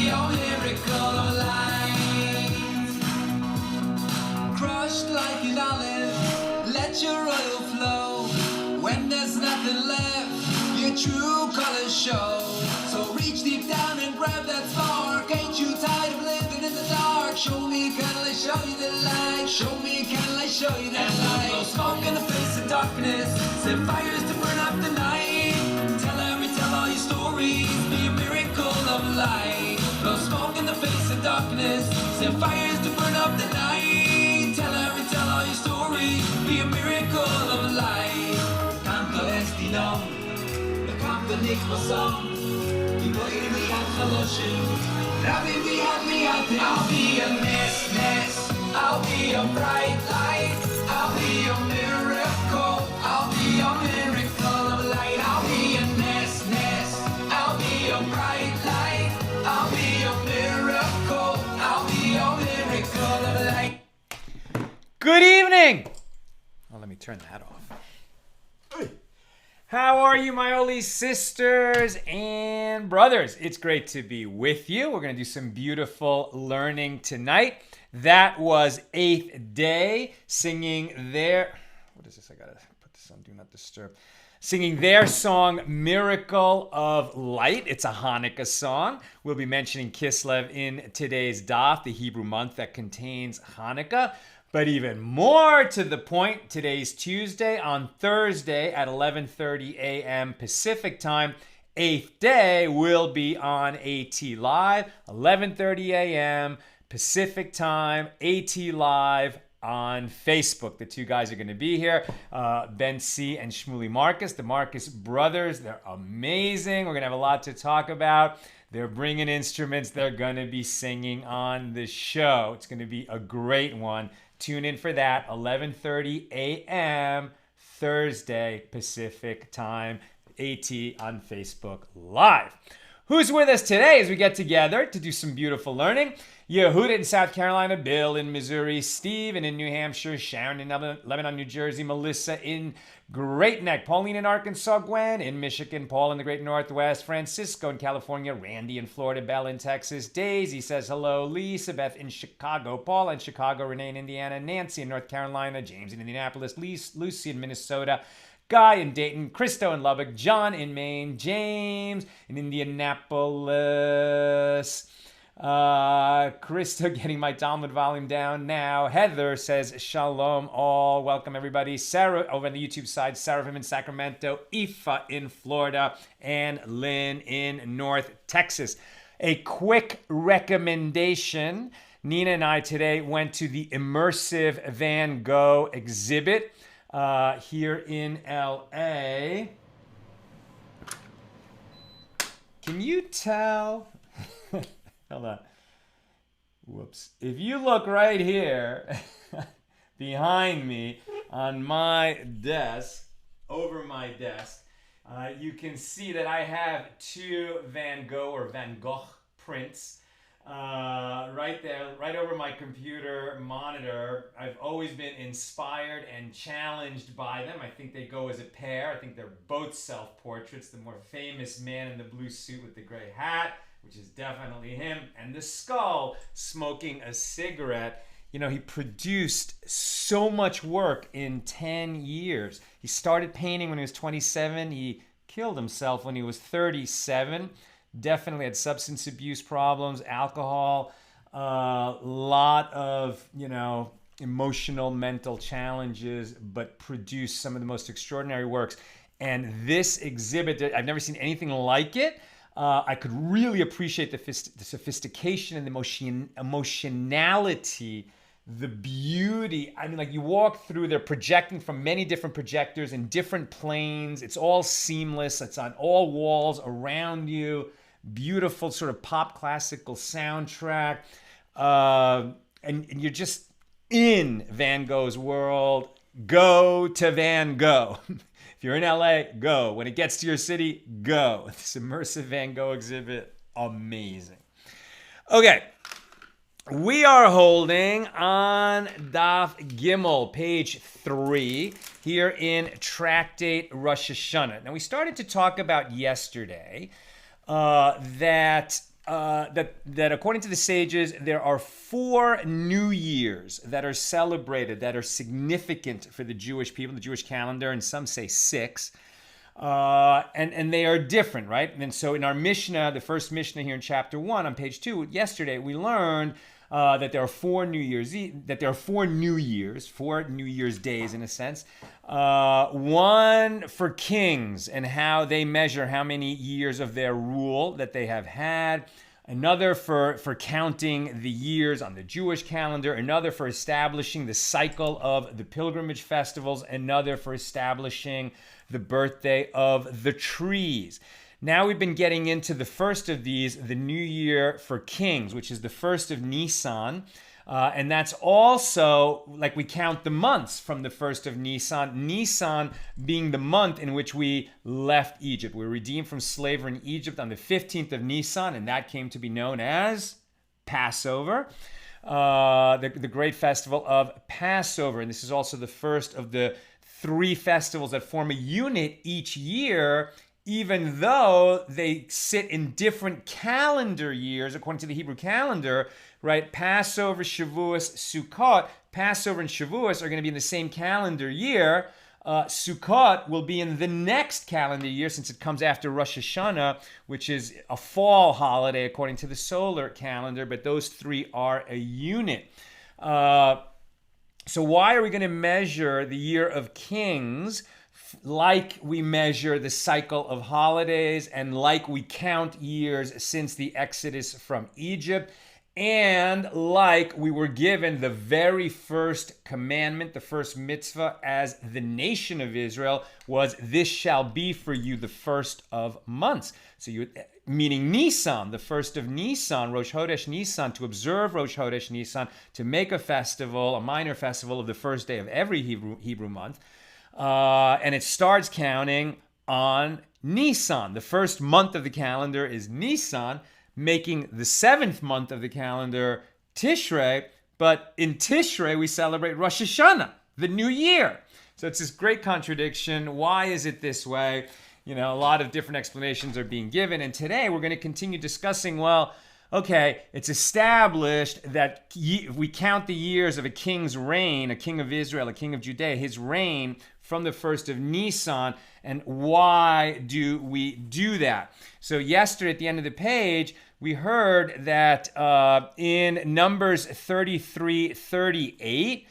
be your miracle of light. Crushed like an olive, let your oil flow. When there's nothing left, your true colors show. So reach deep down and grab that spark. Ain't you tired of living in the dark? Show me, can I show you the light? Show me, can I show you that light? Blow smoke in the face of darkness, set fires to burn up the night. Tell all your stories, be a miracle of light. Blow smoke in the face of darkness, set fires to burn up the night. Tell all your stories, be a miracle of light. Canto esti nom, canto nikmo som. You boy me at Chaloshim, Rabbi be at me at. I'll be a ness, I'll be a bright light. I'll be a miracle, I'll be a miracle of light. I'll be a ness, I'll be a bright light. I'll be a miracle, I'll be a miracle of light. Good evening. Oh, let me turn that off. How are you, my holy sisters and brothers? It's great to be with you. We're going to do some beautiful learning tonight. That was 8th day, singing their... What is this? I got to put this on Do Not Disturb. Singing their song, Miracle of Light. It's a Hanukkah song. We'll be mentioning Kislev in today's daf, the Hebrew month that contains Hanukkah. But even more to the point, today's Tuesday. On Thursday at 11:30 a.m. Pacific time, 8th day will be on AT Live, 11:30 a.m. Pacific time, AT Live on Facebook. The two guys are going to be here, Ben C. and Shmuley Marcus, the Marcus brothers. They're amazing. We're going to have a lot to talk about. They're bringing instruments. They're going to be singing on the show. It's going to be a great one. Tune in for that, 11:30 a.m. Thursday Pacific time, AT on Facebook Live. Who's with us today as we get together to do some beautiful learning? Yehuda in South Carolina, Bill in Missouri, Steve in New Hampshire, Sharon in Lebanon, New Jersey, Melissa in Great Neck, Pauline in Arkansas, Gwen in Michigan, Paul in the Great Northwest, Francisco in California, Randy in Florida, Belle in Texas, Daisy says hello, Lisa Beth in Chicago, Paul in Chicago, Renee in Indiana, Nancy in North Carolina, James in Indianapolis, Lucy in Minnesota, Guy in Dayton, Christo in Lubbock, John in Maine, James in Indianapolis, Christo getting my Talmud volume down now. Heather says shalom all. Welcome everybody. Sarah over on the YouTube side. Seraphim in Sacramento. Aoife in Florida. And Lynn in North Texas. A quick recommendation. Nina and I today went to the immersive Van Gogh exhibit here in LA. Can you tell... Hold on. Whoops. If you look right here behind me on my desk, over my desk, you can see that I have two Van Gogh prints right there, right over my computer monitor. I've always been inspired and challenged by them. I think they go as a pair. I think they're both self-portraits. The more famous man in the blue suit with the gray hat, which is definitely him, and the skull smoking a cigarette. You know, he produced so much work in 10 years. He started painting when he was 27. He killed himself when he was 37. Definitely had substance abuse problems, alcohol, a lot of, emotional, mental challenges, but produced some of the most extraordinary works. And this exhibit, I've never seen anything like it. I could really appreciate the sophistication and the emotionality, the beauty. I mean, like you walk through, they're projecting from many different projectors in different planes. It's all seamless. It's on all walls around you. Beautiful sort of pop classical soundtrack. And you're just in Van Gogh's world. Go to Van Gogh. If you're in LA, go. When it gets to your city, go. This immersive Van Gogh exhibit, amazing. Okay, we are holding on Daf Gimel, page 3, here in Tractate Rosh Hashana. Now, we started to talk about yesterday that that according to the sages, there are 4 New Years that are celebrated, that are significant for the Jewish people, the Jewish calendar, and some say 6. And they are different, right? And so in our Mishna, the first Mishna here in chapter 1 on page 2, yesterday we learned that there are 4 New Year's, 4 New Year's days in a sense. One for kings and how they measure how many years of their rule that they have had. Another for counting the years on the Jewish calendar. Another for establishing the cycle of the pilgrimage festivals. Another for establishing the birthday of the trees. Now we've been getting into the first of these, the New Year for Kings, which is the first of Nissan. And that's also, like we count the months from the first of Nissan, Nissan being the month in which we left Egypt. We were redeemed from slavery in Egypt on the 15th of Nissan, and that came to be known as Passover, the great festival of Passover. And this is also the first of the 3 festivals that form a unit each year, even though they sit in different calendar years according to the Hebrew calendar, right? Passover, Shavuos, Sukkot. Passover and Shavuos are going to be in the same calendar year. Sukkot will be in the next calendar year since it comes after Rosh Hashana, which is a fall holiday according to the solar calendar, but those 3 are a unit. So why are we going to measure the year of Kings like we measure the cycle of holidays and like we count years since the Exodus from Egypt, and like we were given the very first commandment, the first mitzvah as the nation of Israel was, this shall be for you the first of months. So meaning Nissan, the first of Nissan, Rosh Hodesh Nissan, to observe Rosh Hodesh Nissan, to make a festival, a minor festival of the first day of every Hebrew month. And it starts counting on Nissan. The first month of the calendar is Nissan, making the 7th month of the calendar Tishrei. But in Tishrei, we celebrate Rosh Hashana, the new year. So it's this great contradiction. Why is it this way? A lot of different explanations are being given. And today we're going to continue discussing, well, okay, it's established that we count the years of a king's reign, a king of Israel, a king of Judea, his reign from the first of Nissan. And why do we do that? So yesterday at the end of the page, we heard that in Numbers 33:38,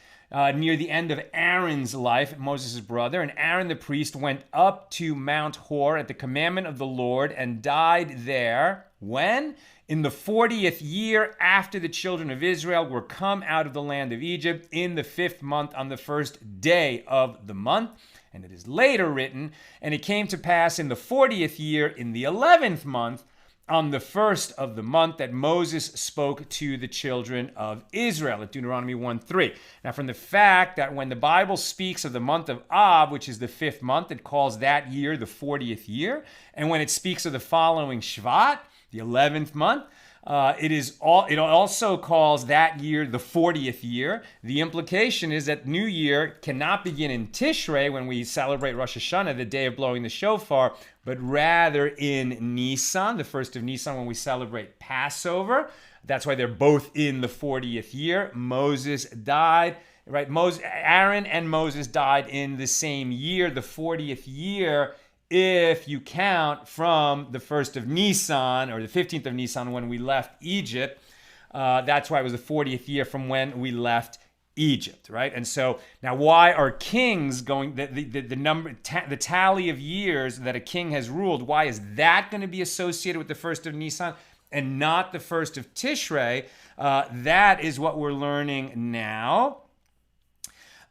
near the end of Aaron's life, Moses' brother, and Aaron the priest went up to Mount Hor at the commandment of the Lord and died there. When? In the 40th year after the children of Israel were come out of the land of Egypt, in the 5th month on the first day of the month. And it is later written, and it came to pass in the 40th year, in the 11th month, on the first of the month, that Moses spoke to the children of Israel, at Deuteronomy 1:3. Now, from the fact that when the Bible speaks of the month of Av, which is the 5th month, it calls that year the 40th year. And when it speaks of the following Shvat, the 11th month, it also calls that year the 40th year. The implication is that New Year cannot begin in Tishrei, when we celebrate Rosh Hashana, the day of blowing the shofar, but rather in Nissan, the first of Nissan, when we celebrate Passover. That's why they're both in the 40th year. Moses died, right? Aaron and Moses died in the same year, the 40th year, if you count from the 1st of Nissan or the 15th of Nissan when we left Egypt. That's why it was the 40th year from when we left Egypt, right? And so now why are kings going, the tally of years that a king has ruled, why is that going to be associated with the 1st of Nissan and not the 1st of Tishrei? That is what we're learning now.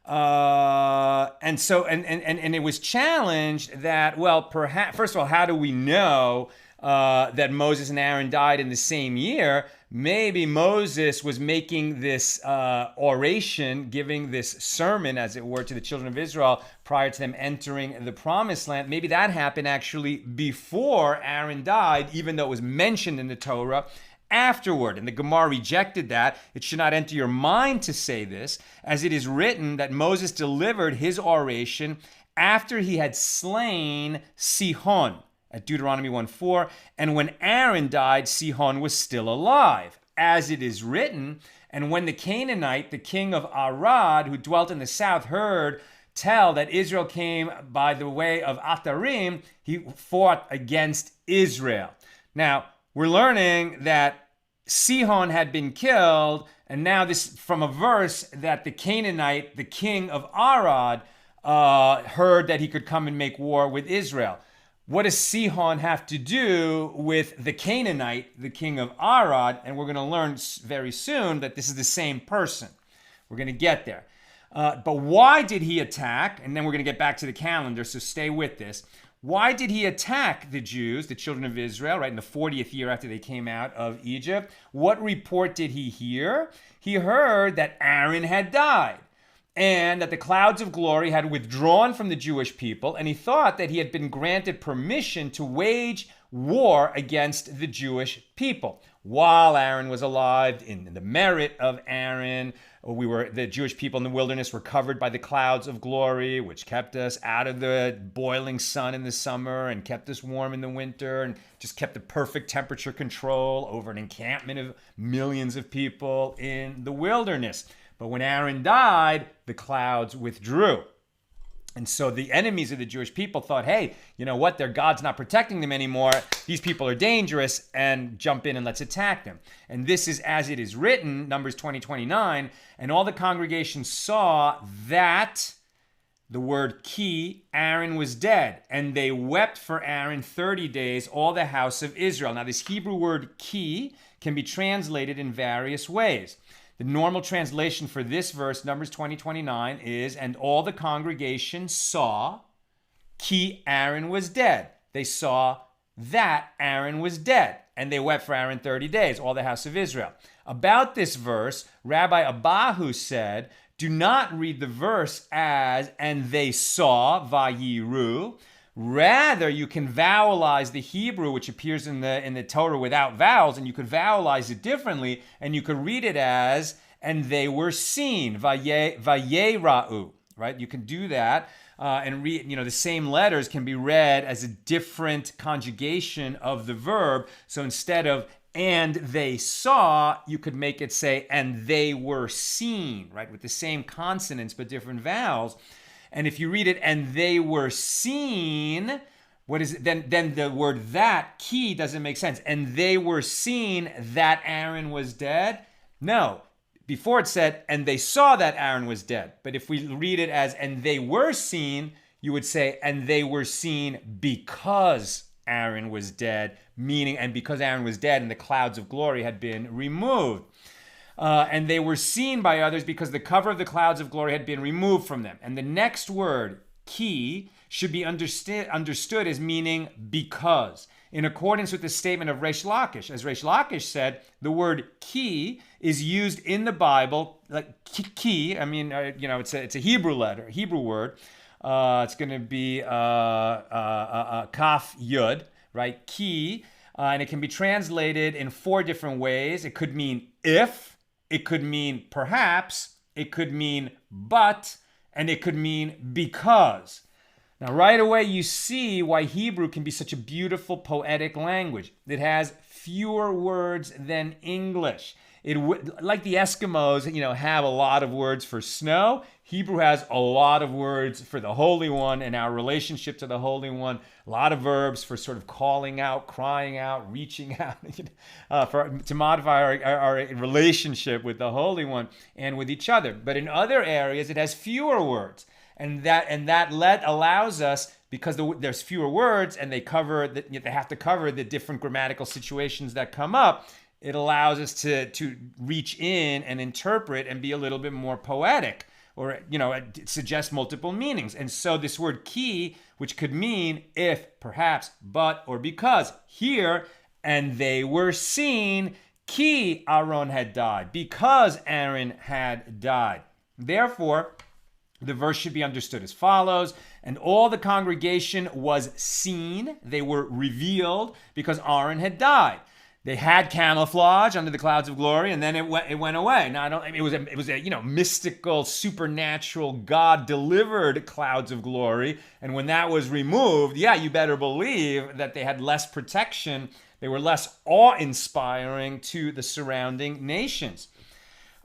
And it was challenged that, well, perhaps, first of all, how do we know that Moses and Aaron died in the same year? Maybe Moses was making this oration, giving this sermon, as it were, to the children of Israel prior to them entering the promised land. Maybe that happened actually before Aaron died, even though it was mentioned in the Torah afterward. And the Gemara rejected that. It should not enter your mind to say this, as it is written that Moses delivered his oration after he had slain Sihon at Deuteronomy 1:4. And when Aaron died, Sihon was still alive, as it is written. And when the Canaanite, the king of Arad, who dwelt in the south, heard tell that Israel came by the way of Atarim, he fought against Israel. Now, we're learning that Sihon had been killed, and now this from a verse that the Canaanite, the king of Arad, heard that he could come and make war with Israel. What does Sihon have to do with the Canaanite, the king of Arad? And we're going to learn very soon that this is the same person. We're going to get there. But why did he attack? And then we're going to get back to the calendar, so stay with this. Why did he attack the Jews, the children of Israel, right, in the 40th year after they came out of Egypt? What report did he hear? He heard that Aaron had died and that the clouds of glory had withdrawn from the Jewish people, and he thought that he had been granted permission to wage war against the Jewish people. While Aaron was alive, in the merit of Aaron, the Jewish people in the wilderness were covered by the clouds of glory, which kept us out of the boiling sun in the summer and kept us warm in the winter and just kept the perfect temperature control over an encampment of millions of people in the wilderness. But when Aaron died, the clouds withdrew. And so the enemies of the Jewish people thought, hey, you know what? Their God's not protecting them anymore. These people are dangerous, and jump in and let's attack them. And this is as it is written, Numbers 20:29. And all the congregation saw that, the word ki, Aaron was dead. And they wept for Aaron 30 days, all the house of Israel. Now this Hebrew word ki can be translated in various ways. The normal translation for this verse, Numbers 20:29, is, and all the congregation saw ki Aaron was dead. They saw that Aaron was dead, and they wept for Aaron 30 days, all the house of Israel. About this verse, Rabbi Abahu said, do not read the verse as, and they saw, vayiru. Rather, you can vowelize the Hebrew, which appears in the Torah without vowels, and you could vowelize it differently, and you could read it as, and they were seen, vayera'u, right? You can do that, and read, the same letters can be read as a different conjugation of the verb. So instead of, and they saw, you could make it say, and they were seen, right? With the same consonants, but different vowels. And if you read it, and they were seen, what is it? Then the word that, ki, doesn't make sense. And they were seen that Aaron was dead? No. Before it said, and they saw that Aaron was dead. But if we read it as, and they were seen, you would say, and they were seen because Aaron was dead, meaning, and because Aaron was dead and the clouds of glory had been removed. And they were seen by others because the cover of the clouds of glory had been removed from them. And the next word, ki, should be understood as meaning because, in accordance with the statement of Resh Lakish. As Resh Lakish said, the word ki is used in the Bible, like ki, it's a Hebrew letter, Hebrew word. It's going to be kaf yud, right? Ki, and it can be translated in 4 different ways. It could mean if, it could mean perhaps, it could mean but, and it could mean because. Now, right away, you see why Hebrew can be such a beautiful, poetic language. It has fewer words than English. Like the Eskimos, have a lot of words for snow. Hebrew has a lot of words for the Holy One and our relationship to the Holy One. A lot of verbs for sort of calling out, crying out, reaching out, to modify our relationship with the Holy One and with each other. But in other areas, it has fewer words. And that allows us, because there's fewer words and they have to cover the different grammatical situations that come up, it allows us to reach in and interpret and be a little bit more poetic, or it suggests multiple meanings. And so this word ki, which could mean if, perhaps, but, or because, here, and they were seen, ki Aaron had died, because Aaron had died. Therefore, the verse should be understood as follows: and all the congregation was seen, they were revealed, because Aaron had died. They had camouflage under the clouds of glory, and then it went away. Now, it was a mystical, supernatural, God-delivered clouds of glory. And when that was removed, yeah, you better believe that they had less protection. They were less awe-inspiring to the surrounding nations.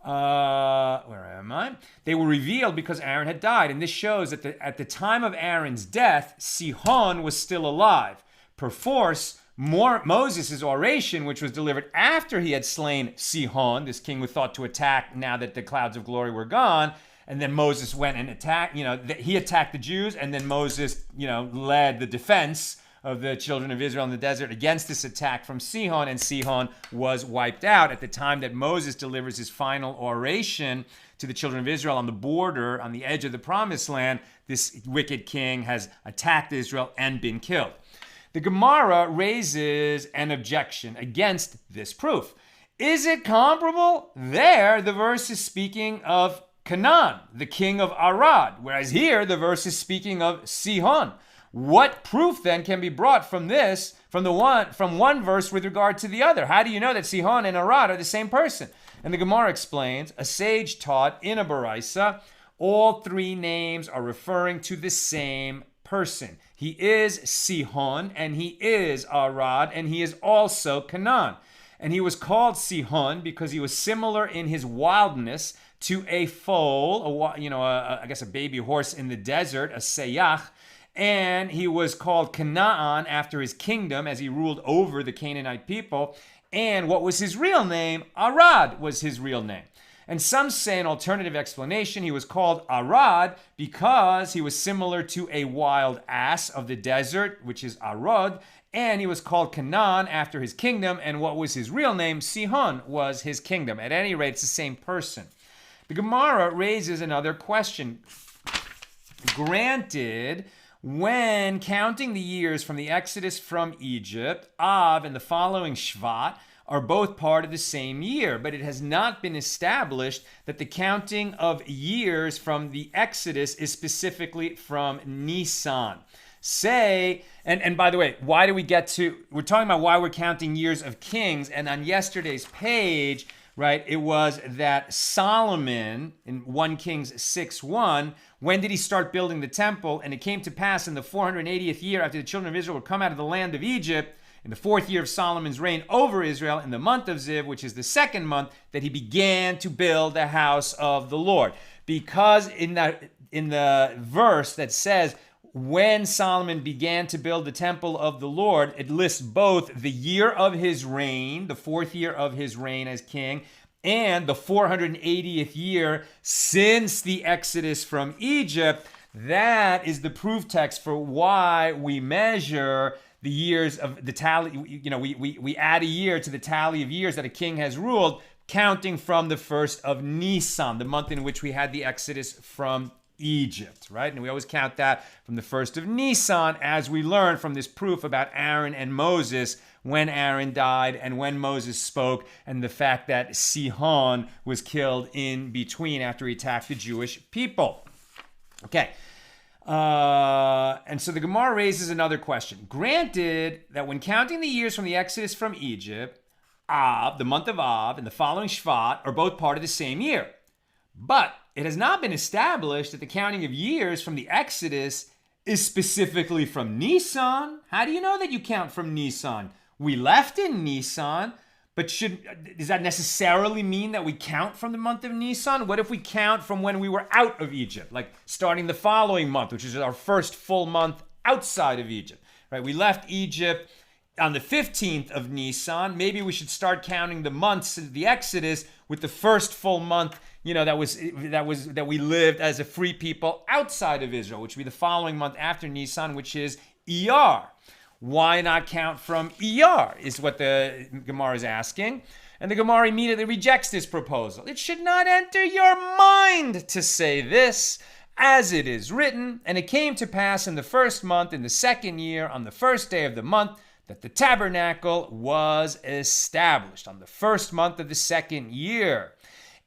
Where am I? They were revealed because Aaron had died, and this shows that at the time of Aaron's death, Sihon was still alive. Perforce, Moses' oration, which was delivered after he had slain Sihon, this king was thought to attack now that the clouds of glory were gone, and then Moses went and attacked, he attacked the Jews, and then Moses, led the defense of the children of Israel in the desert against this attack from Sihon, and Sihon was wiped out. At the time that Moses delivers his final oration to the children of Israel on the border, on the edge of the promised land, this wicked king has attacked Israel and been killed. The Gemara raises an objection against this proof. Is it comparable? There, the verse is speaking of Canaan, the king of Arad, whereas here, the verse is speaking of Sihon. What proof then can be brought from one verse with regard to the other? How do you know that Sihon and Arad are the same person? And the Gemara explains, a sage taught in a Baraisa, all three names are referring to the same person. He is Sihon, and he is Arad, and he is also Canaan. And he was called Sihon because he was similar in his wildness to a foal, I guess a baby horse in the desert, a seyach. And he was called Canaan after his kingdom as he ruled over the Canaanite people. And what was his real name? Arad was his real name. And some say an alternative explanation, he was called Arad because he was similar to a wild ass of the desert, which is Arad, and he was called Canaan after his kingdom, and what was his real name? Sihon was his kingdom. At any rate, it's the same person. The Gemara raises another question. Granted, when counting the years from the Exodus from Egypt, Av and the following Shvat are both part of the same year, but it has not been established that the counting of years from the Exodus is specifically from Nissan. And by the way, we're talking about why we're counting years of kings, and on yesterday's page, right, it was that Solomon, in 1 Kings 6:1, when did he start building the temple? And it came to pass in the 480th year after the children of Israel would come out of the land of Egypt, in the 4th year of Solomon's reign over Israel, in the month of Ziv, which is the 2nd month, that he began to build the house of the Lord. Because in the verse that says, when Solomon began to build the temple of the Lord, it lists both the year of his reign, the 4th year of his reign as king, and the 480th year since the Exodus from Egypt. That is the proof text for why we measure the years of the tally. We add a year to the tally of years that a king has ruled, counting from the 1st of Nissan, the month in which we had the Exodus from Egypt, right? And we always count that from the 1st of Nissan, as we learn from this proof about Aaron and Moses, when Aaron died and when Moses spoke, and the fact that Sihon was killed in between after he attacked the Jewish people. Okay. And so the Gemara raises another question. Granted that when counting the years from the Exodus from Egypt, Av, the month of Av, and the following Shvat are both part of the same year. But it has not been established that the counting of years from the Exodus is specifically from Nissan. How do you know that you count from Nissan? We left in Nissan, but does that necessarily mean that we count from the month of Nissan? What if we count from when we were out of Egypt, like starting the following month, which is our first full month outside of Egypt, right? We left Egypt on the 15th of Nissan. Maybe we should start counting the months of the Exodus with the first full month, that we lived as a free people outside of Israel, which would be the following month after Nissan, which is Iyar. Why not count from Iyar, is what the Gemara is asking. And the Gemara immediately rejects this proposal. It should not enter your mind to say this, as it is written, and it came to pass in the 1st month, in the 2nd year, on the 1st day of the month, that the tabernacle was established on the 1st month of the 2nd year.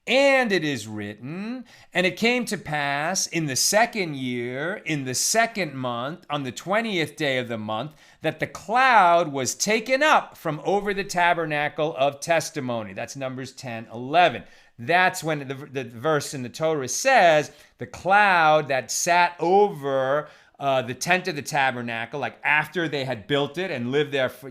And it is written, and it came to pass in the second year, in the second month, on the 20th day of the month, that the cloud was taken up from over the tabernacle of testimony. That's Numbers 10:11. That's when the verse in the Torah says the cloud that sat over the tent of the tabernacle, like after they had built it and lived there for,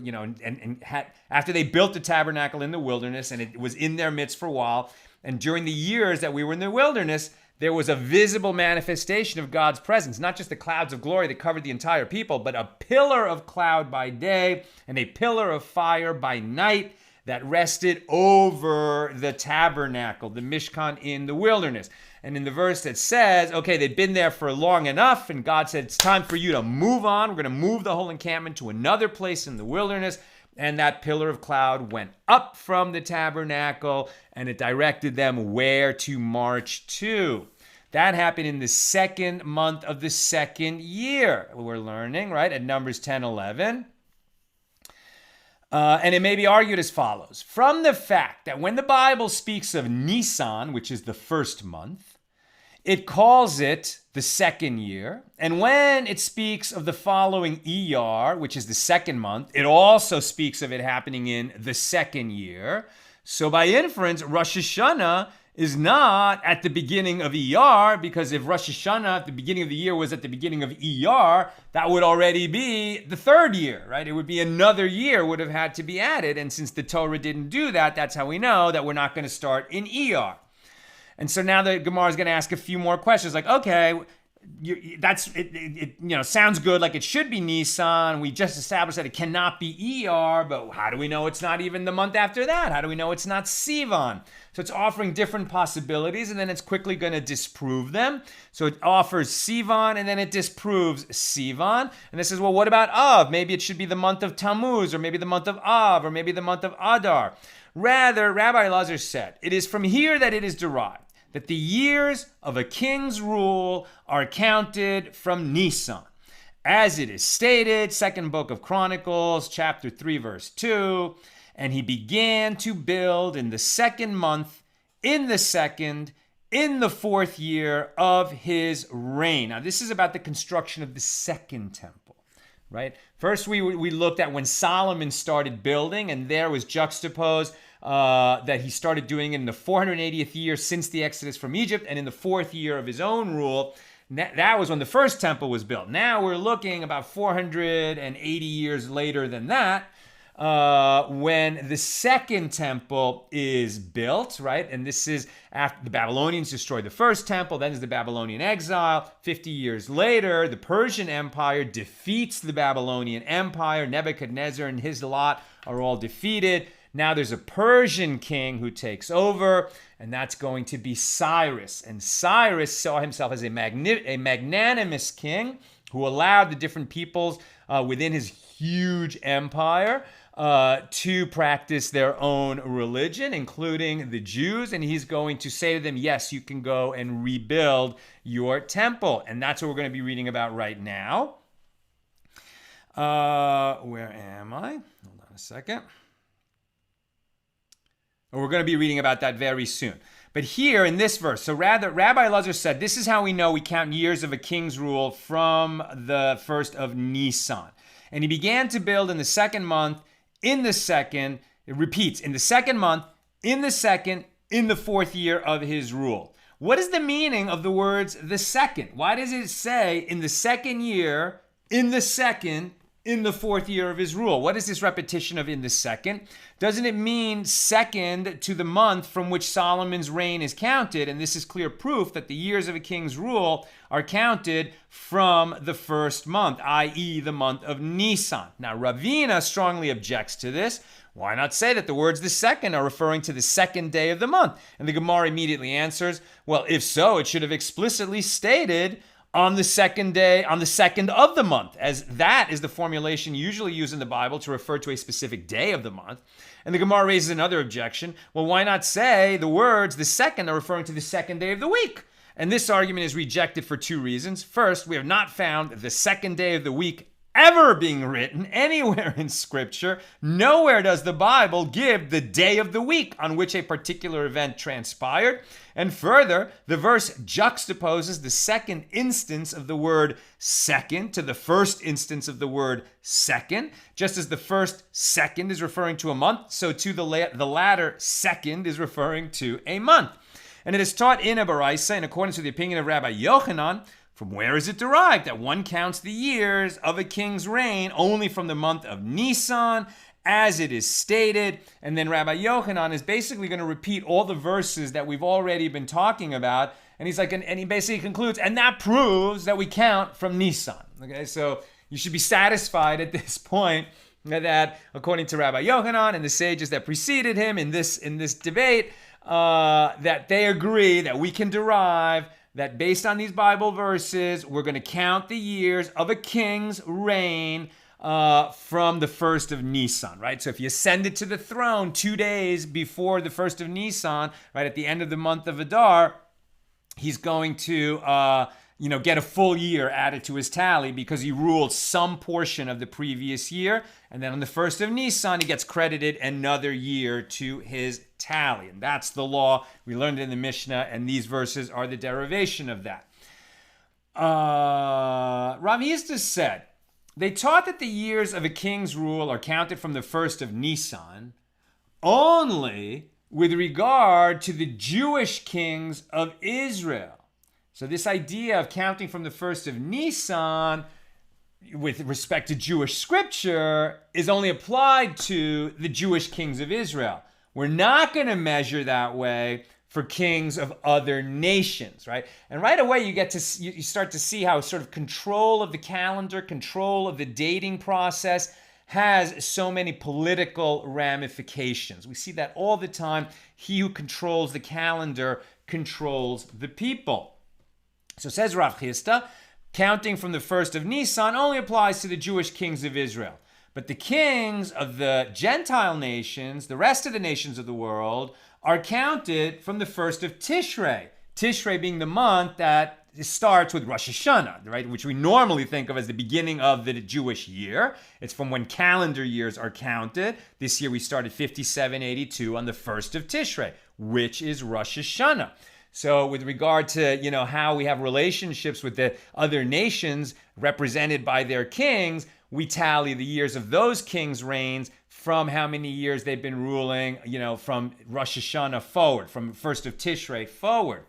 after they built the tabernacle in the wilderness, and it was in their midst for a while. And during the years that we were in the wilderness, there was a visible manifestation of God's presence, not just the clouds of glory that covered the entire people, but a pillar of cloud by day and a pillar of fire by night that rested over the tabernacle, the Mishkan in the wilderness. And in the verse that says, okay, they'd been there for long enough, and God said, it's time for you to move on. We're going to move the whole encampment to another place in the wilderness. And that pillar of cloud went up from the tabernacle, and it directed them where to march to. That happened in the second month of the second year. We're learning, right, at Numbers 10:11. And it may be argued as follows. From the fact that when the Bible speaks of Nissan, which is the first month, it calls it the second year. And when it speaks of the following Iyar, which is the second month, it also speaks of it happening in the second year. So by inference, Rosh Hashana is not at the beginning of Iyar, because if Rosh Hashana at the beginning of the year was at the beginning of Iyar, that would already be the third year, right? It would be another year would have had to be added. And since the Torah didn't do that, that's how we know that we're not going to start in Iyar. And so now the Gemara is going to ask a few more questions, like, okay, sounds good, like it should be Nissan. We just established that it cannot be Iyar, but how do we know it's not even the month after that? How do we know it's not Sivan? So it's offering different possibilities, and then it's quickly going to disprove them. So it offers Sivan, and then it disproves Sivan. And it says, well, what about Av? Maybe it should be the month of Tammuz, or maybe the month of Av, or maybe the month of Adar. Rather, Rabbi Elazar said, it is from here that it is derived that the years of a king's rule are counted from Nissan. As it is stated, second book of Chronicles, chapter 3, verse 2, and he began to build in the second month, in the fourth year of his reign. Now, this is about the construction of the second temple, right? First, we looked at when Solomon started building, and there was juxtaposed that he started doing in the 480th year since the Exodus from Egypt, and in the fourth year of his own rule. That was when the first temple was built. Now we're looking about 480 years later than that, when the second temple is built, right? And this is after the Babylonians destroyed the first temple, then there's the Babylonian exile. 50 years later, the Persian Empire defeats the Babylonian Empire. Nebuchadnezzar and his lot are all defeated. Now there's a Persian king who takes over, and that's going to be Cyrus. And Cyrus saw himself as a magnanimous king who allowed the different peoples within his huge empire to practice their own religion, including the Jews. And he's going to say to them, yes, you can go and rebuild your temple. And that's what we're going to be reading about right now. Where am I? Hold on a second. We're going to be reading about that very soon. But here in this verse, so rather, Rabbi Elazar said, this is how we know we count years of a king's rule from the first of Nissan. And he began to build in the second month, in the second, it repeats, in the second month, in the second, in the fourth year of his rule. What is the meaning of the words the second? Why does it say in the second year, in the second, in the fourth year of his rule? What is this repetition of in the second? Doesn't it mean second to the month from which Solomon's reign is counted? And this is clear proof that the years of a king's rule are counted from the first month, i.e. the month of Nisan. Now, Ravina strongly objects to this. Why not say that the words the second are referring to the second day of the month? And the Gemara immediately answers, well, if so, it should have explicitly stated on the second day, on the second of the month, as that is the formulation usually used in the Bible to refer to a specific day of the month. And the Gemara raises another objection. Well, why not say the words the second are referring to the second day of the week? And this argument is rejected for two reasons. First, we have not found the second day of the week ever being written anywhere in Scripture. Nowhere does the Bible give the day of the week on which a particular event transpired. And further, the verse juxtaposes the second instance of the word second to the first instance of the word second. Just as the first second is referring to a month, so too the latter second is referring to a month. And it is taught in a Baraisa in accordance with the opinion of Rabbi Yochanan. From where is it derived that one counts the years of a king's reign only from the month of Nissan, as it is stated? And then Rabbi Yochanan is basically going to repeat all the verses that we've already been talking about. And he's like, and he basically concludes, and that proves that we count from Nissan. Okay, so you should be satisfied at this point that according to Rabbi Yochanan and the sages that preceded him in this debate, that they agree that we can derive that based on these Bible verses, we're going to count the years of a king's reign from the first of Nissan, right? So if you ascended to the throne 2 days before the first of Nissan, right, at the end of the month of Adar, he's going to, get a full year added to his tally because he ruled some portion of the previous year. And then on the first of Nissan, he gets credited another year to his tally. And that's the law. We learned it in the Mishna, and these verses are the derivation of that. Rav Yisda said, they taught that the years of a king's rule are counted from the first of Nissan only with regard to the Jewish kings of Israel. So this idea of counting from the first of Nissan with respect to Jewish scripture is only applied to the Jewish kings of Israel. We're not going to measure that way for kings of other nations, right? And right away you start to see how sort of control of the calendar, control of the dating process has so many political ramifications. We see that all the time. He who controls the calendar controls the people. So says Rav Chisda, counting from the first of Nissan only applies to the Jewish kings of Israel. But the kings of the gentile nations, the rest of the nations of the world, are counted from the first of Tishrei. Tishrei being the month that starts with Rosh Hashana, right? Which we normally think of as the beginning of the Jewish year. It's from when calendar years are counted. This year we started 5782 on the first of Tishrei, which is Rosh Hashana. So with regard to, how we have relationships with the other nations represented by their kings, we tally the years of those kings' reigns from how many years they've been ruling, from Rosh Hashana forward, from first of Tishrei forward.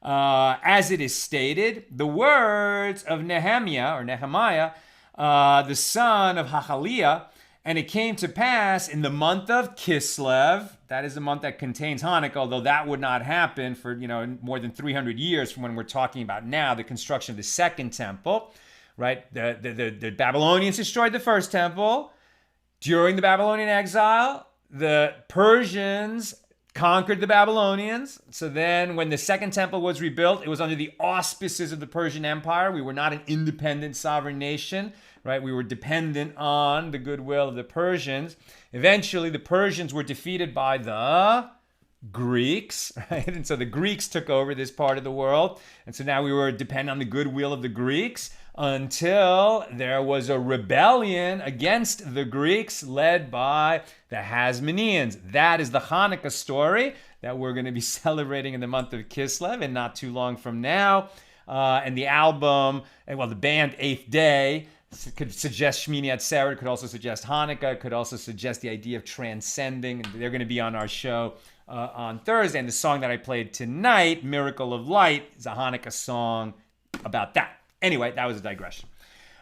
As it is stated, the words of Nehemiah, the son of Hachaliah, and it came to pass in the month of Kislev, that is the month that contains Hanukkah, although that would not happen for, more than 300 years from when we're talking about now, the construction of the second temple, right? The Babylonians destroyed the first temple. During the Babylonian exile, the Persians conquered the Babylonians. So then when the second temple was rebuilt, it was under the auspices of the Persian Empire. We were not an independent sovereign nation, right? We were dependent on the goodwill of the Persians. Eventually, the Persians were defeated by the Greeks, right? And so the Greeks took over this part of the world. And so now we were dependent on the goodwill of the Greeks until there was a rebellion against the Greeks led by the Hasmoneans. That is the Hanukkah story that we're going to be celebrating in the month of Kislev and not too long from now. And the album, the band Eighth Day, could suggest Shmini Atzeret, could also suggest Hanukkah, could also suggest the idea of transcending. And they're going to be on our show on Thursday. And the song that I played tonight, Miracle of Light, is a Hanukkah song about that. Anyway, that was a digression.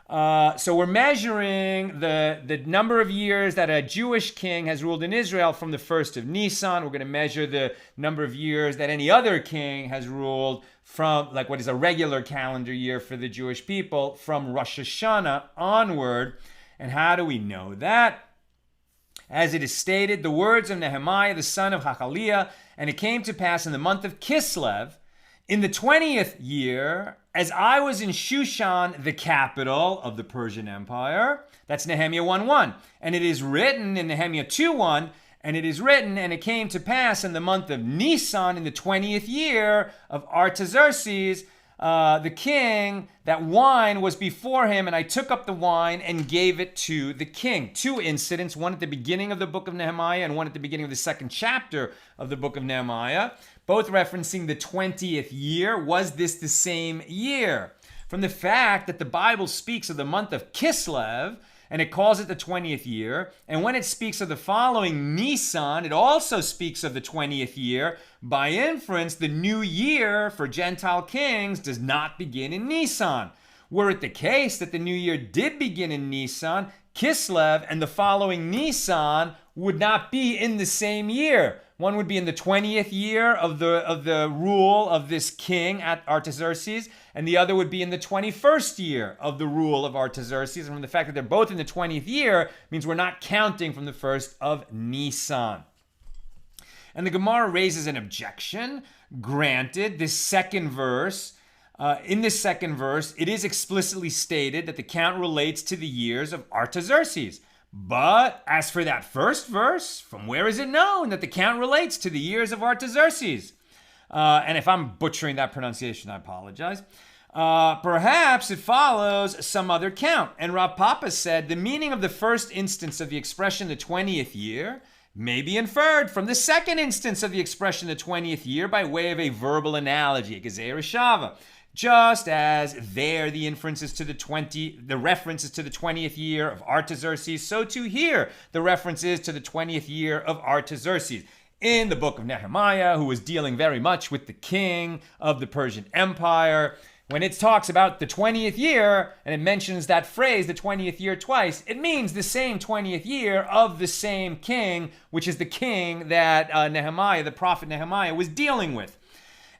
So we're measuring the number of years that a Jewish king has ruled in Israel from the first of Nissan. We're going to measure the number of years that any other king has ruled from, like what is a regular calendar year for the Jewish people, from Rosh Hashana onward. And how do we know that? As it is stated, the words of Nehemiah, the son of Hachaliah, and it came to pass in the month of Kislev, in the 20th year, as I was in Shushan, the capital of the Persian Empire. That's Nehemiah 1:1. And it is written in Nehemiah 2:1, and it is written, and it came to pass in the month of Nisan, in the 20th year of Artaxerxes, the king, that wine was before him, and I took up the wine and gave it to the king. Two incidents, one at the beginning of the book of Nehemiah and one at the beginning of the second chapter of the book of Nehemiah, both referencing the 20th year. Was this the same year? From the fact that the Bible speaks of the month of Kislev, and it calls it the 20th year. And when it speaks of the following Nissan, it also speaks of the 20th year. By inference, the new year for Gentile kings does not begin in Nissan. Were it the case that the new year did begin in Nissan, Kislev and the following Nissan would not be in the same year. One would be in the 20th year of the rule of this king at Artaxerxes, and the other would be in the 21st year of the rule of Artaxerxes. And from the fact that they're both in the 20th year means we're not counting from the first of Nisan. And the Gemara raises an objection. Granted, this second verse, in this second verse, it is explicitly stated that the count relates to the years of Artaxerxes. But as for that first verse, from where is it known that the count relates to the years of Artaxerxes? And if I'm butchering that pronunciation, I apologize. Perhaps it follows some other count. And Rav Papa said the meaning of the first instance of the expression the 20th year may be inferred from the second instance of the expression the 20th year by way of a verbal analogy, a Gezerah Shava. Just as there the references to the 20th year of Artaxerxes, so too here the references to the 20th year of Artaxerxes. In the book of Nehemiah, who was dealing very much with the king of the Persian Empire, when it talks about the 20th year, and it mentions that phrase, the 20th year, twice, it means the same 20th year of the same king, which is the king that Nehemiah, the prophet Nehemiah, was dealing with.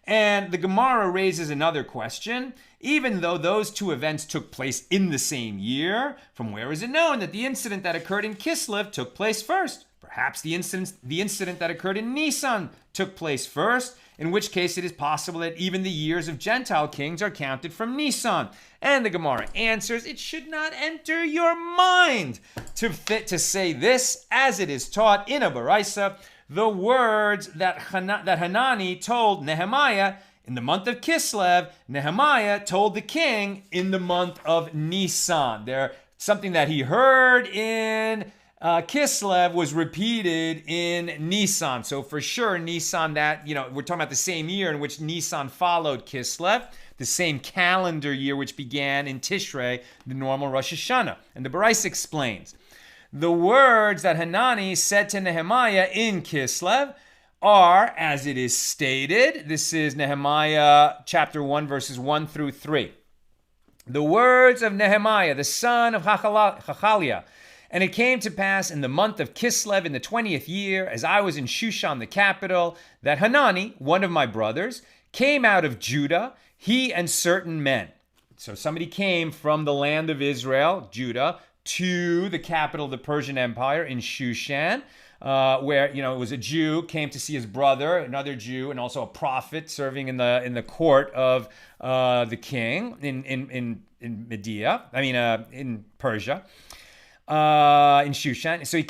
And the Gemara raises another question. Even though those two events took place in the same year, from where is it known that the incident that occurred in Kislev took place first? Perhaps the incident that occurred in Nisan took place first, in which case it is possible that even the years of Gentile kings are counted from Nisan. And the Gemara answers, it should not enter your mind to say this, as it is taught in a Baraisa, the words that Hanani told Nehemiah in the month of Kislev, Nehemiah told the king in the month of Nisan. Something that he heard in Kislev was repeated in Nisan. So for sure, Nisan, we're talking about the same year in which Nisan followed Kislev, the same calendar year which began in Tishrei, the normal Rosh Hashana. And the Baraisa explains, the words that Hanani said to Nehemiah in Kislev are, as it is stated, this is Nehemiah chapter 1, verses 1 through 3. The words of Nehemiah, the son of Hachaliah. And it came to pass in the month of Kislev in the 20th year, as I was in Shushan, the capital, that Hanani, one of my brothers, came out of Judah, he and certain men. So somebody came from the land of Israel, Judah, to the capital of the Persian Empire in Shushan, where it was a Jew came to see his brother, another Jew, and also a prophet serving in the court of the king in Persia, in Shushan. So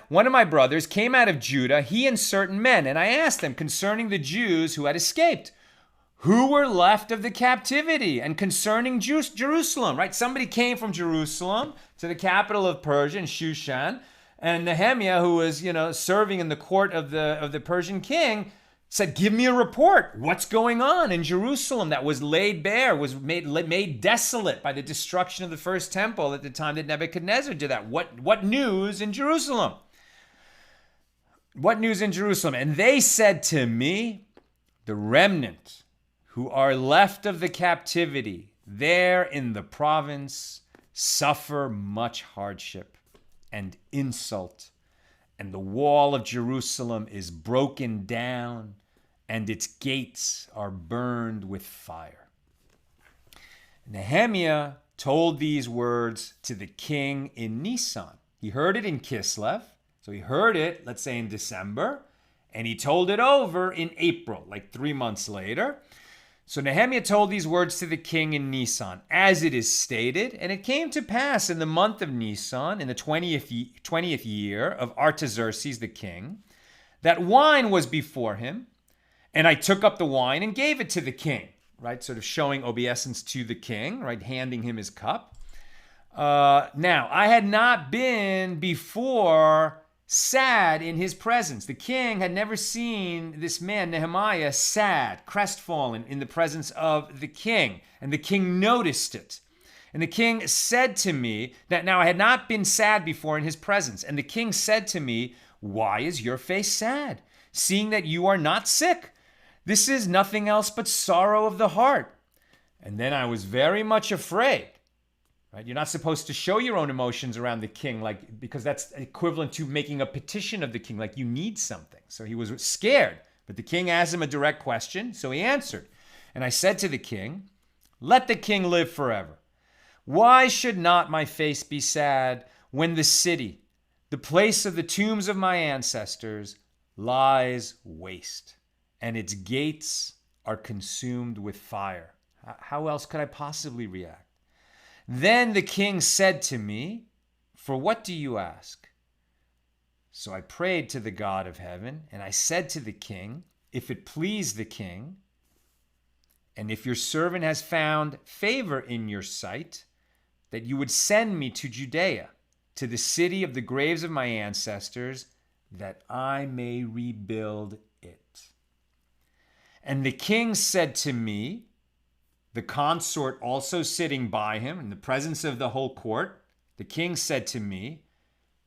one of my brothers came out of Judah, he and certain men, and I asked them concerning the Jews who had escaped, who were left of the captivity, and concerning Jerusalem, right? Somebody came from Jerusalem to the capital of Persia, in Shushan, and Nehemiah, who was, serving in the court of the Persian king, said, give me a report. What's going on in Jerusalem that was laid bare, was made desolate by the destruction of the first temple at the time that Nebuchadnezzar did that? What news in Jerusalem? What news in Jerusalem? And they said to me, the remnant who are left of the captivity there in the province suffer much hardship and insult, and the wall of Jerusalem is broken down, and its gates are burned with fire. Nehemiah told these words to the king in Nisan. He heard it in Kislev, so he heard it, let's say in December, and he told it over in April, like 3 months later. So Nehemiah told these words to the king in Nisan, as it is stated, and it came to pass in the month of Nisan, in the 20th year of Artaxerxes the king, that wine was before him, and I took up the wine and gave it to the king. right? Sort of showing obeisance to the king, right? Handing him his cup. Now, I had not been before sad in his presence. The king had never seen this man, Nehemiah, sad, crestfallen in the presence of the king. And the king noticed it. And the king said to me, that now I had not been sad before in his presence. And the king said to me, why is your face sad, seeing that you are not sick? This is nothing else but sorrow of the heart. And then I was very much afraid. Right? You're not supposed to show your own emotions around the king, like, because that's equivalent to making a petition of the king, like you need something. So he was scared. But the king asked him a direct question, so he answered. And I said to the king, let the king live forever. Why should not my face be sad when the city, the place of the tombs of my ancestors, lies waste, and its gates are consumed with fire? How else could I possibly react? Then the king said to me, for what do you ask? So I prayed to the God of heaven, and I said to the king, if it please the king, and if your servant has found favor in your sight, that you would send me to Judea, to the city of the graves of my ancestors, that I may rebuild it. And the king said to me, the consort also sitting by him in the presence of the whole court, the king said to me,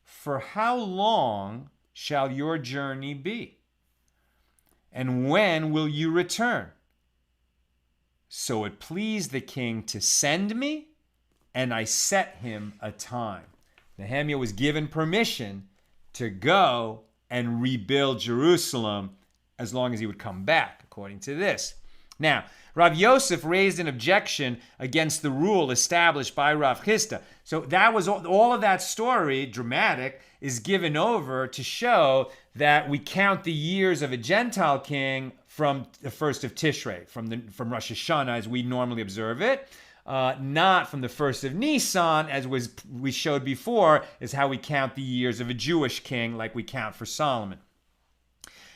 for how long shall your journey be? And when will you return? So it pleased the king to send me, and I set him a time. Nehemiah was given permission to go and rebuild Jerusalem as long as he would come back, according to this. Now, Rav Yosef raised an objection against the rule established by Rav Chisda. So that was all of that story, dramatic, is given over to show that we count the years of a Gentile king from the first of Tishrei, from Rosh Hashana as we normally observe it. Not from the first of Nissan, as we showed before, is how we count the years of a Jewish king, like we count for Solomon.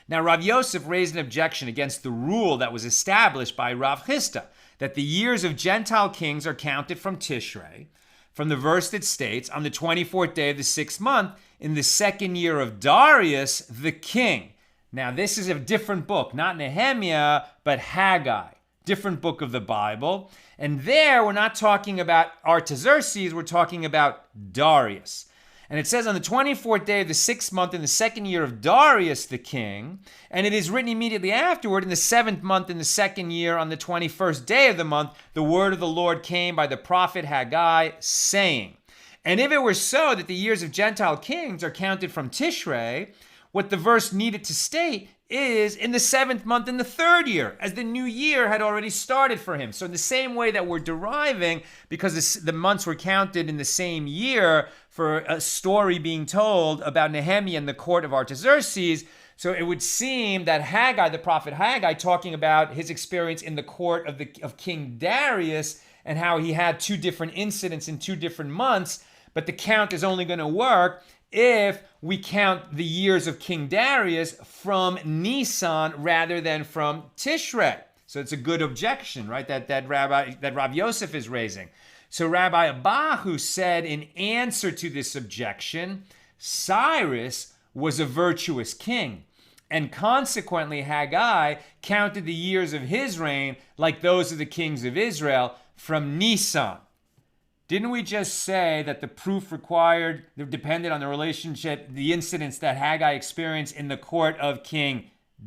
Now, Rav Yosef raised an objection against the rule that was established by Rav Chisda, that the years of Gentile kings are counted from Tishrei, from the verse that states, on the 24th day of the 6th month, in the second year of Darius the king. Now, this is a different book, not Nehemiah, but Haggai. Different book of the Bible. And there, we're not talking about Artaxerxes, we're talking about Darius. And it says on the 24th day of the 6th month in the second year of Darius the king, and it is written immediately afterward in the 7th month in the second year on the 21st day of the month, the word of the Lord came by the prophet Haggai, saying, and if it were so that the years of Gentile kings are counted from Tishrei, what the verse needed to state is in the 7th month in the 3rd year, as the new year had already started for him. So in the same way that we're deriving, because the months were counted in the same year for a story being told about Nehemiah in the court of Artaxerxes, so it would seem that Haggai, the prophet Haggai, talking about his experience in the court of King Darius and how he had two different incidents in two different months, but the count is only going to work if we count the years of King Darius from Nissan rather than from Tishrei. So it's a good objection, right? That Rav Yosef is raising. So Rabbi Abahu said in answer to this objection, Cyrus was a virtuous king, and consequently Haggai counted the years of his reign like those of the kings of Israel from Nissan. Didn't we just say that the proof required depended on the relationship, the incidents that Haggai experienced in the court of King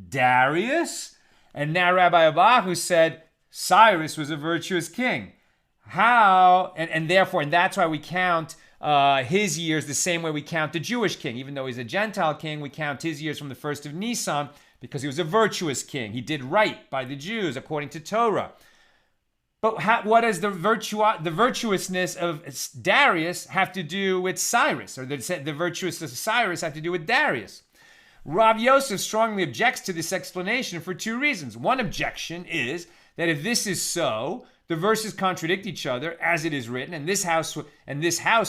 Darius? And now Rabbi Abahu said Cyrus was a virtuous king. How? And therefore, and that's why we count his years the same way we count the Jewish king. Even though he's a Gentile king, we count his years from the first of Nisan because he was a virtuous king. He did right by the Jews according to Torah. But what does the virtuousness of Darius have to do with Cyrus? Or the virtuousness of Cyrus have to do with Darius? Rav Yosef strongly objects to this explanation for two reasons. One objection is that if this is so, the verses contradict each other as it is written, and this house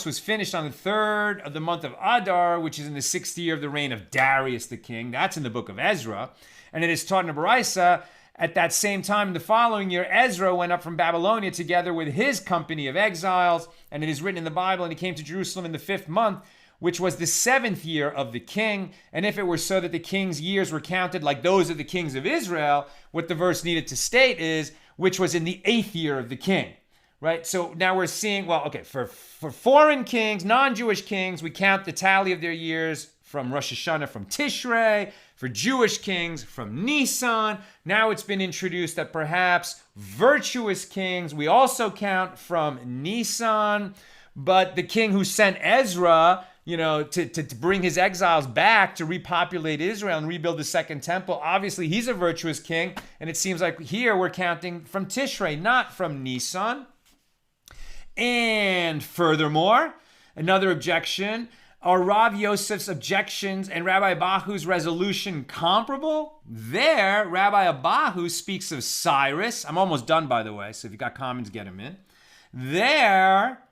was finished on the 3rd of the month of Adar, which is in the 6th year of the reign of Darius the king. That's in the book of Ezra. And it is taught in the Baraisa At that same time, the following year, Ezra went up from Babylonia together with his company of exiles, and it is written in the Bible, and he came to Jerusalem in the 5th month, which was the 7th year of the king. And if it were so that the king's years were counted like those of the kings of Israel, what the verse needed to state is, which was in the 8th year of the king, right? So now we're seeing, well, okay, for foreign kings, non-Jewish kings, we count the tally of their years from Rosh Hashana, from Tishrei. For Jewish kings, from Nissan. Now it's been introduced that perhaps virtuous kings, we also count from Nissan. But the king who sent Ezra, to bring his exiles back to repopulate Israel and rebuild the second temple, obviously he's a virtuous king. And it seems like here we're counting from Tishrei, not from Nissan. And furthermore, another objection, are Rav Yosef's objections and Rabbi Abahu's resolution comparable? There, Rabbi Abahu speaks of Cyrus. I'm almost done, by the way, so if you got comments, get them in. There,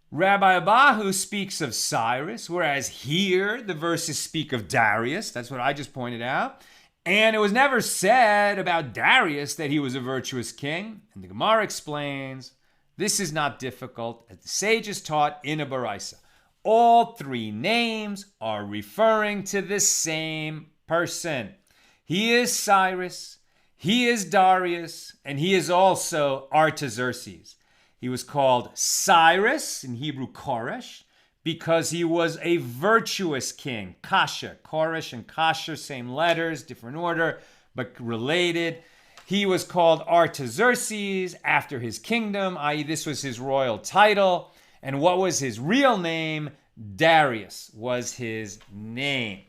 Rabbi Abahu speaks of Cyrus, whereas here the verses speak of Darius. That's what I just pointed out. And it was never said about Darius that he was a virtuous king. And the Gemara explains, this is not difficult, as the sages taught in a Baraisa. All three names are referring to the same person. He is Cyrus, he is Darius, and he is also Artaxerxes. He was called Cyrus, in Hebrew Koresh, because he was a virtuous king. Kasher, Koresh and Kasher, same letters, different order, but related. He was called Artaxerxes after his kingdom, i.e. this was his royal title. And what was his real name? Darius was his name.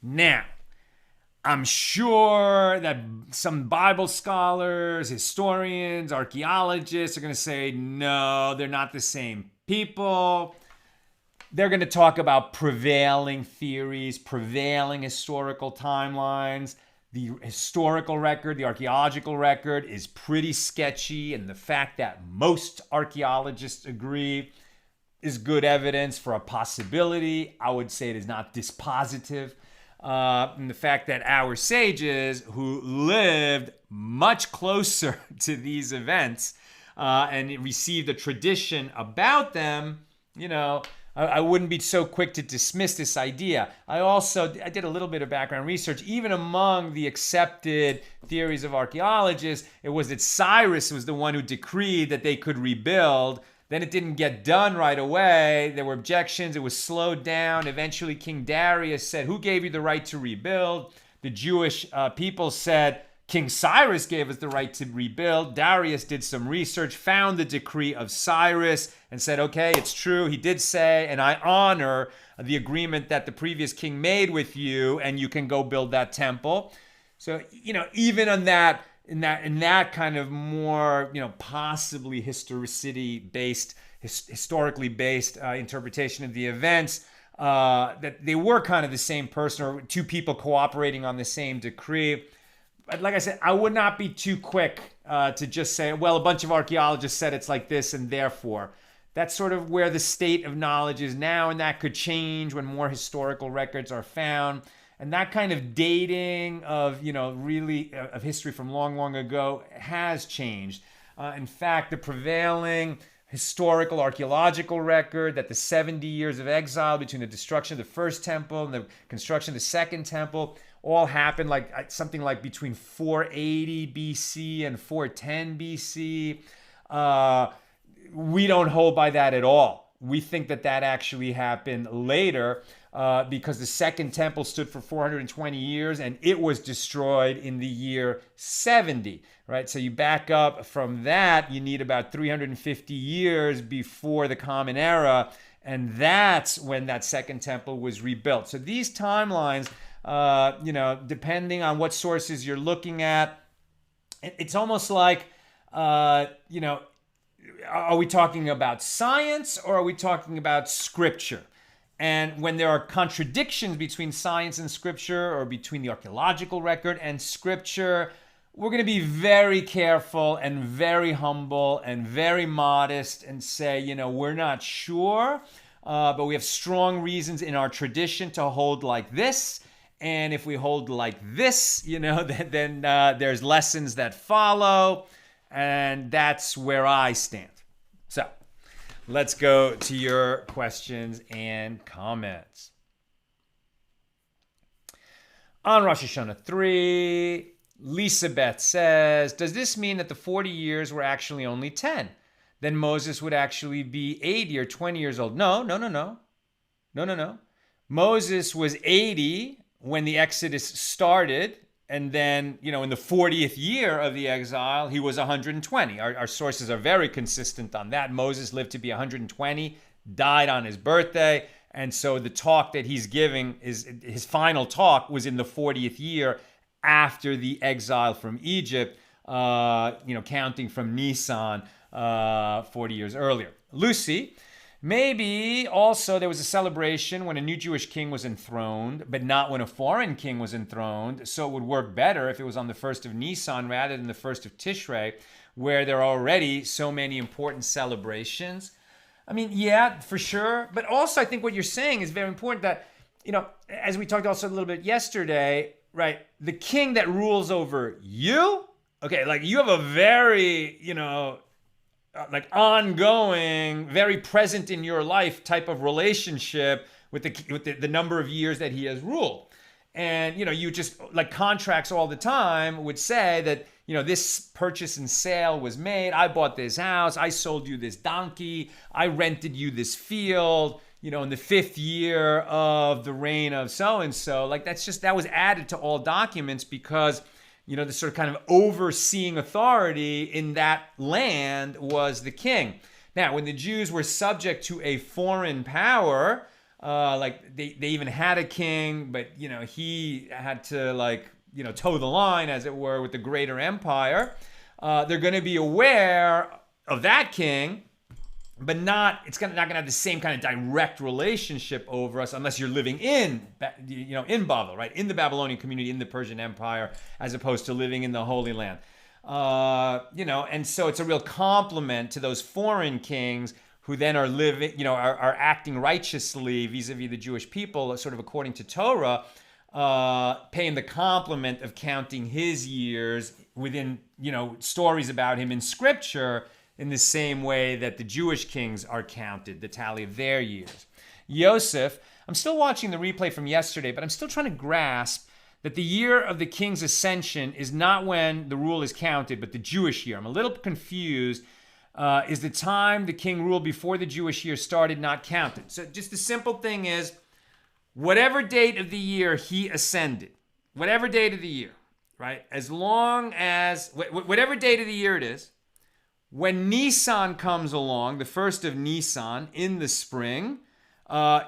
Now, I'm sure that some Bible scholars, historians, archaeologists are going to say, no, they're not the same people. They're going to talk about prevailing theories, prevailing historical timelines. The historical record, the archaeological record is pretty sketchy, and the fact that most archaeologists agree is good evidence for a possibility. I would say it is not dispositive. And the fact that our sages who lived much closer to these events and received a tradition about them, I wouldn't be so quick to dismiss this idea. I did a little bit of background research. Even among the accepted theories of archaeologists, it was that Cyrus was the one who decreed that they could rebuild. Then it didn't get done right away. There were objections. It was slowed down. Eventually, King Darius said, who gave you the right to rebuild? The Jewish people said, King Cyrus gave us the right to rebuild. Darius did some research, found the decree of Cyrus, and said, okay, it's true. He did say, and I honor the agreement that the previous king made with you, and you can go build that temple. So, even on that, in that kind of more, possibly historically based interpretation of the events, that they were kind of the same person or two people cooperating on the same decree. But like I said, I would not be too quick to just say, well, a bunch of archaeologists said it's like this and therefore. That's sort of where the state of knowledge is now, and that could change when more historical records are found. And that kind of dating of, really of history from long, long ago has changed. In fact, the prevailing historical archaeological record that the 70 years of exile between the destruction of the first temple and the construction of the second temple all happened like something like between 480 BC and 410 BC. We don't hold by that at all. We think that actually happened later. Because the second temple stood for 420 years and it was destroyed in the year 70, right? So you back up from that, you need about 350 years before the Common Era, and that's when that second temple was rebuilt. So these timelines, depending on what sources you're looking at, it's almost like, are we talking about science or are we talking about scripture? And when there are contradictions between science and scripture or between the archaeological record and scripture, we're going to be very careful and very humble and very modest and say, we're not sure, but we have strong reasons in our tradition to hold like this. And if we hold like this, then there's lessons that follow. And that's where I stand. So let's go to your questions and comments. On Rosh Hashana 3, Lisa Beth says, does this mean that the 40 years were actually only 10? Then Moses would actually be 80 or 20 years old. No. Moses was 80 when the Exodus started. And then, in the 40th year of the exile, he was 120. Our sources are very consistent on that. Moses lived to be 120, died on his birthday. And so the talk that he's giving, his final talk, was in the 40th year after the exile from Egypt, counting from Nissan 40 years earlier. Lucy, maybe also there was a celebration when a new Jewish king was enthroned, but not when a foreign king was enthroned. So it would work better if it was on the 1st of Nissan rather than the 1st of Tishrei, where there are already so many important celebrations. I mean, yeah, for sure. But also I think what you're saying is very important that, as we talked also a little bit yesterday, right, the king that rules over you, okay, like you have a very, like ongoing, very present in your life type of relationship with the number of years that he has ruled. And, you just like contracts all the time would say that, this purchase and sale was made. I bought this house. I sold you this donkey. I rented you this field, in the 5th year of the reign of so-and-so. Like that was added to all documents because, the sort of kind of overseeing authority in that land was the king. Now, when the Jews were subject to a foreign power, like they even had a king, but, he had to toe the line, as it were, with the greater empire. They're going to be aware of that king, but it's not going to have the same kind of direct relationship over us unless you're living in Babel, right? In the Babylonian community, in the Persian Empire, as opposed to living in the Holy Land. And so it's a real compliment to those foreign kings who then are living, are acting righteously vis-a-vis the Jewish people, sort of according to Torah, paying the compliment of counting his years within, stories about him in Scripture, in the same way that the Jewish kings are counted, the tally of their years. Yosef, I'm still watching the replay from yesterday, but I'm still trying to grasp that the year of the king's ascension is not when the rule is counted, but the Jewish year. I'm a little confused. Is the time the king ruled before the Jewish year started not counted? So just the simple thing is, whatever date of the year he ascended, whatever date of the year, right? As long as, whatever date of the year it is, when Nissan comes along, the 1st of Nissan in the spring,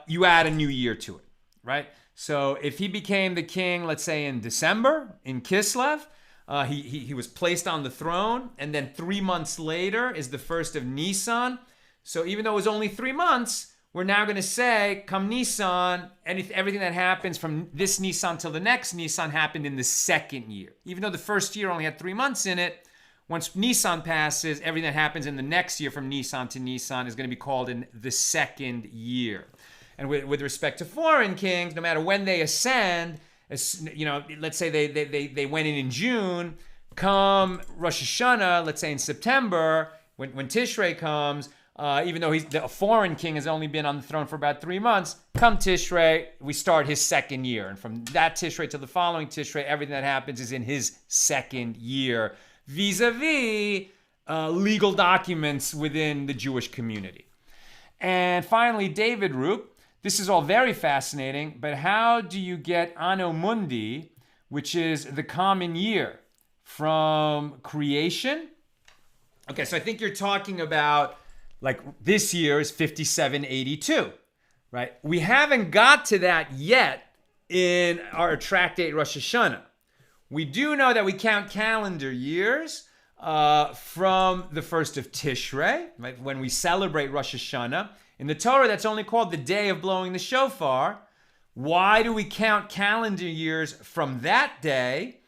you add a new year to it, right? So if he became the king, let's say in December, in Kislev, he was placed on the throne, and then 3 months later is the 1st of Nissan. So even though it was only 3 months, we're now going to say, come Nissan, everything that happens from this Nissan till the next Nissan happened in the 2nd year. Even though the first year only had 3 months in it, once Nissan passes, everything that happens in the next year from Nissan to Nissan is going to be called in the 2nd year. And with respect to foreign kings, no matter when they ascend, let's say they went in June, come Rosh Hashana, let's say in September, when Tishrei comes, even though a foreign king has only been on the throne for about 3 months, come Tishrei, we start his 2nd year. And from that Tishrei to the following Tishrei, everything that happens is in his 2nd year, vis-a-vis legal documents within the Jewish community. And finally, David Roop, this is all very fascinating, but how do you get Anno Mundi, which is the common year, from creation? Okay, so I think you're talking about, like, this year is 5782, right? We haven't got to that yet in our tractate Rosh Hashana. We do know that we count calendar years from the 1st of Tishrei, right, when we celebrate Rosh Hashana. In the Torah, that's only called the day of blowing the shofar. Why do we count calendar years from that day?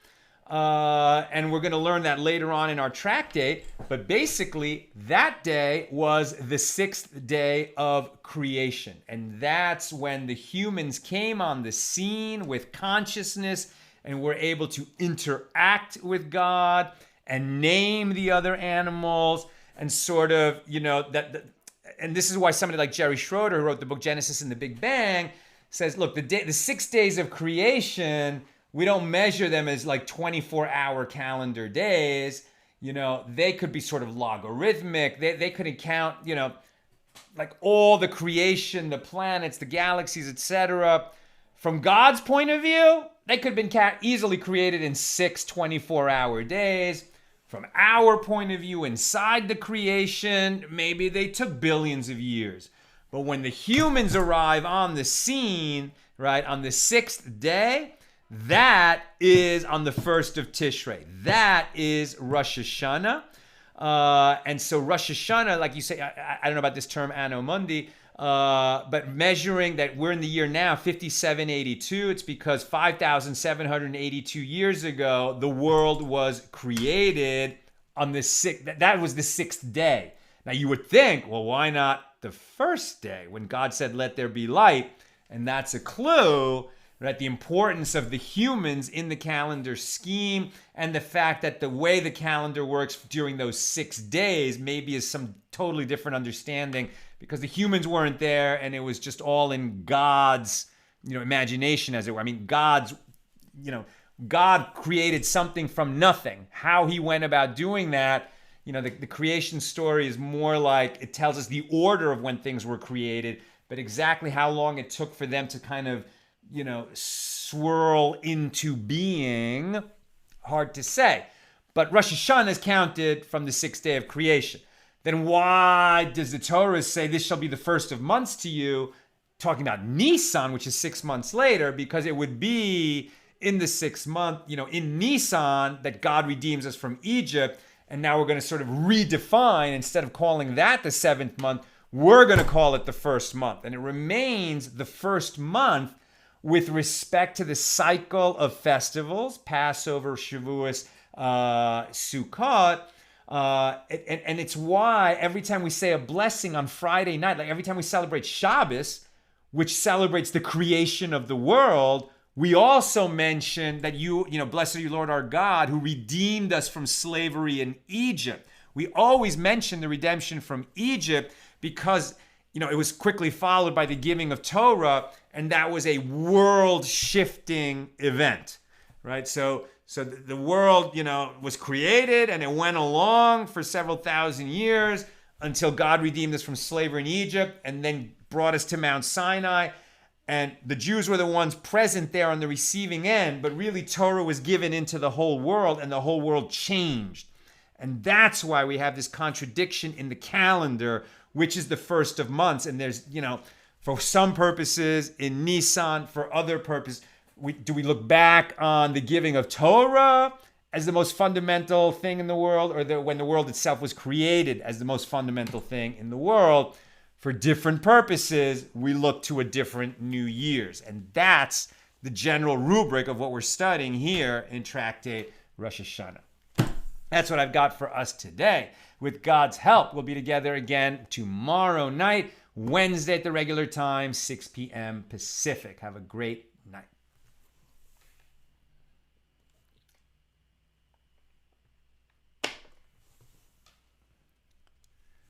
And we're going to learn that later on in our tractate. But basically, that day was the 6th day of creation. And that's when the humans came on the scene with consciousness and were able to interact with God and name the other animals and sort of, and this is why somebody like Jerry Schroeder, who wrote the book Genesis and the Big Bang, says, look, the 6 days of creation, we don't measure them as like 24-hour calendar days. They could be sort of logarithmic. They could count, like all the creation, the planets, the galaxies, etc. From God's point of view, they could have been easily created in 6 24-hour days. From our point of view, inside the creation, maybe they took billions of years. But when the humans arrive on the scene, right, on the 6th day, that is on the 1st of Tishrei. That is Rosh Hashana. And so Rosh Hashana, like you say, I don't know about this term Anno Mundi, but measuring that we're in the year now, 5782, it's because 5,782 years ago, the world was created on the 6th. That was the 6th day. Now you would think, well, why not the first day when God said, let there be light? And that's a clue, right? The importance of the humans in the calendar scheme and the fact that the way the calendar works during those 6 days maybe is some totally different understanding because the humans weren't there and it was just all in God's, imagination, as it were. I mean, God created something from nothing. How he went about doing that, the creation story is more like it tells us the order of when things were created, but exactly how long it took for them to kind of, swirl into being, hard to say. But Rosh Hashana is counted from the 6th day of creation. Then why does the Torah say this shall be the first of months to you? Talking about Nissan, which is 6 months later, because it would be in the 6th month, in Nissan, that God redeems us from Egypt. And now we're going to sort of redefine, instead of calling that the 7th month, we're going to call it the 1st month. And it remains the 1st month with respect to the cycle of festivals, Passover, Shavuos, Sukkot. And it's why every time we say a blessing on Friday night, like every time we celebrate Shabbos, which celebrates the creation of the world, we also mention that blessed are you, Lord our God, who redeemed us from slavery in Egypt. We always mention the redemption from Egypt because, it was quickly followed by the giving of Torah, and that was a world-shifting event, right? So the world, was created, and it went along for several thousand years until God redeemed us from slavery in Egypt and then brought us to Mount Sinai. And the Jews were the ones present there on the receiving end, but really Torah was given into the whole world, and the whole world changed. And that's why we have this contradiction in the calendar, which is the 1st of months. And there's, for some purposes in Nissan, for other purposes, do we look back on the giving of Torah as the most fundamental thing in the world, or when the world itself was created as the most fundamental thing in the world? For different purposes, we look to a different New Year's. And that's the general rubric of what we're studying here in Tractate Rosh Hashana. That's what I've got for us today. With God's help, we'll be together again tomorrow night, Wednesday at the regular time, 6 p.m. Pacific. Have a great